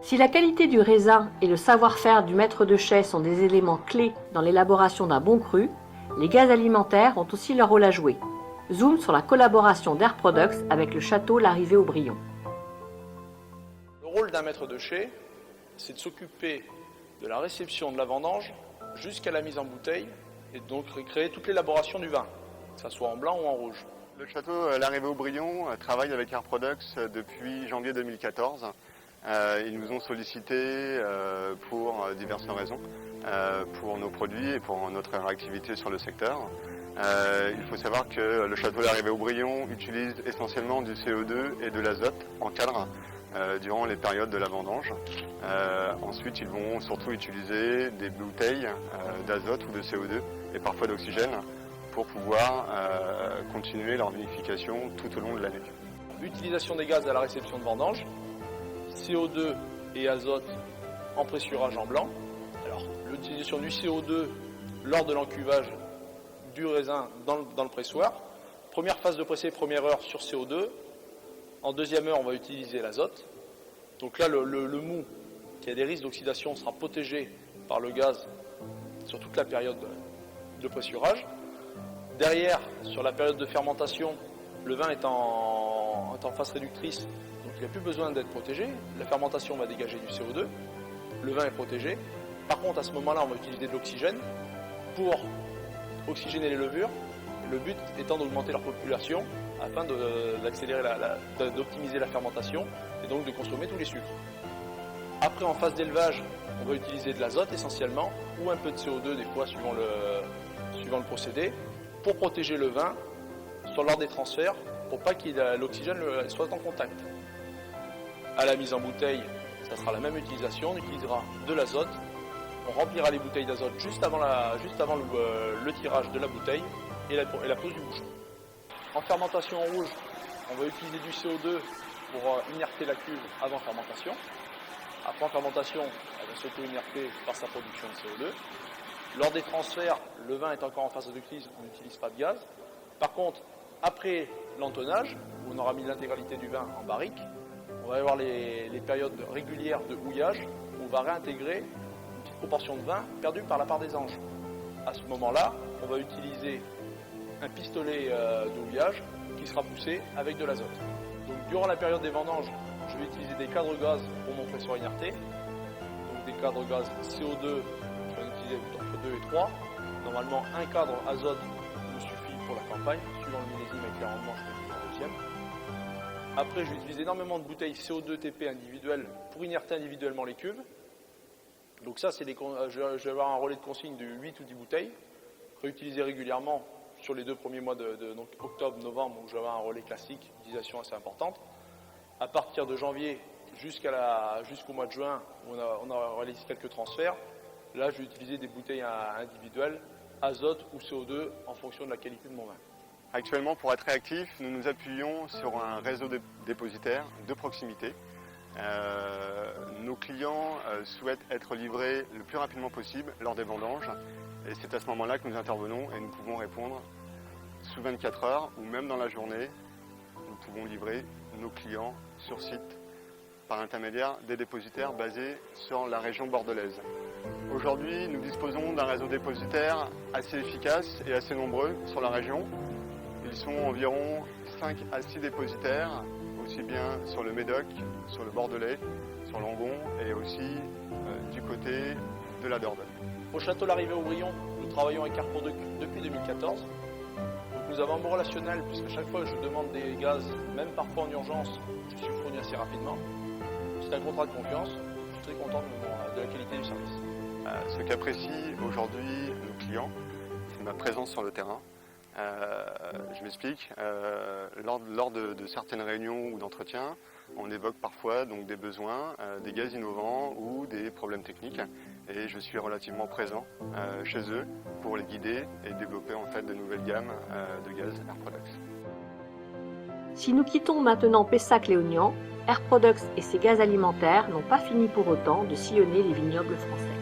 Si la qualité du raisin et le savoir-faire du maître de chai sont des éléments clés dans l'élaboration d'un bon cru, les gaz alimentaires ont aussi leur rôle à jouer. Zoom sur la collaboration d'Air Products avec le château Larrivée-Aubryon. Le rôle d'un maître de chai, c'est de s'occuper de la réception de la vendange jusqu'à la mise en bouteille et donc créer toute l'élaboration du vin, que ce soit en blanc ou en rouge. Le château Larrivée-Aubryon travaille avec Air Products depuis janvier 2014. Ils nous ont sollicité pour diverses raisons, pour nos produits et pour notre réactivité sur le secteur. Il faut savoir que le château Larrivée-Aubryon utilise essentiellement du CO2 et de l'azote en cadre durant les périodes de la vendange. Ensuite, ils vont surtout utiliser des bouteilles d'azote ou de CO2 et parfois d'oxygène pour pouvoir continuer leur vinification tout au long de l'année. Utilisation des gaz à la réception de vendange, CO2 et azote en pressurage en blanc. Alors, l'utilisation du CO2 lors de l'encuvage du raisin dans le pressoir. Première phase de pressé, première heure sur CO2. En deuxième heure, on va utiliser l'azote. Donc là, le mou qui a des risques d'oxydation sera protégé par le gaz sur toute la période de pressurage. Derrière, sur la période de fermentation, le vin est en phase réductrice, donc il n'y a plus besoin d'être protégé. La fermentation va dégager du CO2, le vin est protégé. Par contre, à ce moment-là, on va utiliser de l'oxygène pour oxygéner les levures, le but étant d'augmenter leur population afin d'optimiser la fermentation et donc de consommer tous les sucres. Après, en phase d'élevage, on va utiliser de l'azote essentiellement ou un peu de CO2 des fois suivant le procédé pour protéger le vin lors des transferts pour pas que l'oxygène soit en contact. À la mise en bouteille, ça sera la même utilisation, on utilisera de l'azote. On remplira les bouteilles d'azote juste avant le tirage de la bouteille et la pose du bouchon. En fermentation en rouge, on va utiliser du CO2 pour inerter la cuve avant fermentation. Après en fermentation, elle va s'auto-inerter par sa production de CO2. Lors des transferts, le vin est encore en phase de crise, on n'utilise pas de gaz. Par contre, après l'entonnage, où on aura mis l'intégralité du vin en barrique, on va avoir les périodes régulières de houillage où on va réintégrer une petite proportion de vin perdue par la part des anges. À ce moment-là, on va utiliser un pistolet de houillage qui sera poussé avec de l'azote. Donc durant la période des vendanges, je vais utiliser des cadres gaz pour mon pressoir inerté. Donc des cadres gaz CO2, je vais en utiliser entre 2 et 3. Normalement, un cadre azote me suffit pour la campagne. Suivant le millésime avec les rendements, je vais utiliser un deuxième. Après, je vais utiliser énormément de bouteilles CO2 TP individuelles pour inerter individuellement les cuves. Donc ça, je vais avoir un relais de consigne de 8 ou 10 bouteilles, réutilisées régulièrement sur les 2 premiers mois donc octobre, novembre, où j'avais un relais classique, utilisation assez importante. À partir de janvier jusqu'au mois de juin, où on a réalisé quelques transferts, là, je vais utiliser des bouteilles individuelles, azote ou CO2, en fonction de la qualité de mon vin. Actuellement, pour être réactif, nous nous appuyons sur un réseau de dépositaires de proximité. Nos clients souhaitent être livrés le plus rapidement possible lors des vendanges. Et c'est à ce moment-là que nous intervenons et nous pouvons répondre sous 24 heures ou même dans la journée. Nous pouvons livrer nos clients sur site par l'intermédiaire des dépositaires basés sur la région bordelaise. Aujourd'hui, nous disposons d'un réseau dépositaire assez efficace et assez nombreux sur la région. Ils sont environ 5 à 6 dépositaires, aussi bien sur le Médoc, sur le Bordelais, sur l'Angon et aussi du côté de la Dordogne. Au château Larrivée-Aubryon, nous travaillons avec Air Products depuis 2014. Donc nous avons un bon relationnel puisque chaque fois que je demande des gaz, même parfois en urgence, je suis fourni assez rapidement. C'est un contrat de confiance. Je suis très content de la qualité du service. Ce qu'apprécient aujourd'hui nos clients, c'est ma présence sur le terrain. Je m'explique. Lors de certaines réunions ou d'entretiens, on évoque parfois donc des besoins, des gaz innovants ou des problèmes techniques. Et je suis relativement présent chez eux pour les guider et développer en fait de nouvelles gammes de gaz Air Products. Si nous quittons maintenant Pessac-Léognan, Air Products et ses gaz alimentaires n'ont pas fini pour autant de sillonner les vignobles français.